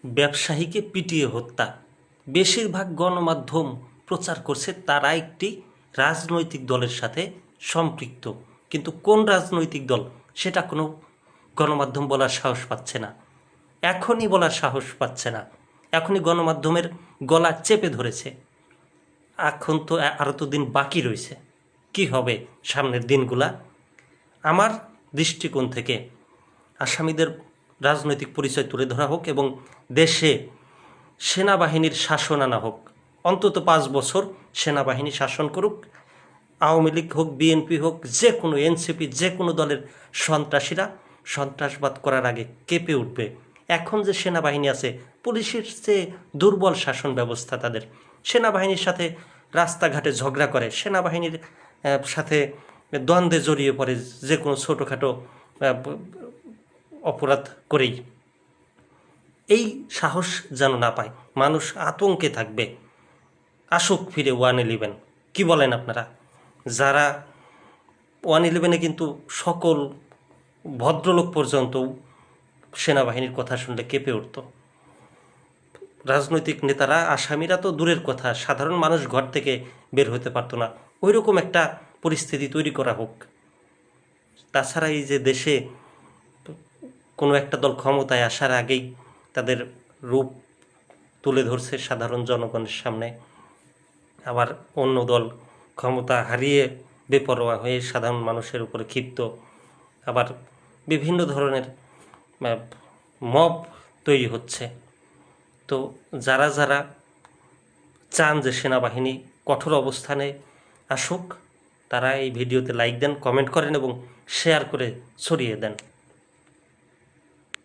ব্যবসায়ীকে পিটিয়ে হত্যা। বেশিরভাগ গণমাধ্যম প্রচার করছে তারা একটি রাজনৈতিক দলের সাথে সম্পৃক্ত, কিন্তু কোন রাজনৈতিক দল সেটা কোনো গণমাধ্যম বলার সাহস পাচ্ছে না, এখনই বলার সাহস পাচ্ছে না। এখনই গণমাধ্যমের গলা চেপে ধরেছে। এখন তো আরও তো দিন বাকি রয়েছে, কি হবে সামনের দিনগুলা? আমার দৃষ্টিকোণ থেকে আসামিদের রাজনৈতিক পরিচয় তুলে ধরা হোক এবং দেশে সেনাবাহিনীর শাসন আনা হোক। অন্তত 5 বছর সেনাবাহিনী শাসন করুক। আওয়ামী লীগ হোক, বিএনপি হোক, যে কোনো এনসিপি, যে কোনো দলের সন্ত্রাসীরা সন্ত্রাসবাদ করার আগে কেঁপে উঠবে। এখন যে সেনাবাহিনী আছে, পুলিশের চেয়ে দুর্বল শাসন ব্যবস্থা তাদের। সেনাবাহিনীর সাথে রাস্তাঘাটে ঝগড়া করে, সেনাবাহিনীর সাথে দ্বন্দ্বে জড়িয়ে পড়ে যে কোনো ছোটোখাটো অপরাধ করেই। এই সাহস যেন না পায়, মানুষ আতঙ্কে থাকবে। আসুক ফিরে 111, কি বলেন আপনারা? যারা 111-এ কিন্তু সকল ভদ্রলোক পর্যন্ত সেনাবাহিনীর কথা শুনলে কেঁপে উঠত। রাজনৈতিক নেতারা, আসামিরা তো দূরের কথা, সাধারণ মানুষ ঘর থেকে বের হতে পারতো না। ওই রকম একটা পরিস্থিতি তৈরি করা হোক। তাছাড়া এই যে দেশে কোনো একটা দল ক্ষমতায় আসার আগেই তাদের রূপ তুলে ধরছে সাধারণ জনগণের সামনে, আবার অন্য দল ক্ষমতা হারিয়ে বেপরোয়া হয়ে সাধারণ মানুষের উপরে ক্ষিপ্ত, আবার বিভিন্ন ধরনের মব তৈরি হচ্ছে। তো যারা যারা চান যে সেনাবাহিনী কঠোর অবস্থানে আসুক, তারা এই ভিডিওতে লাইক দেন, কমেন্ট করেন এবং শেয়ার করে ছড়িয়ে দেন।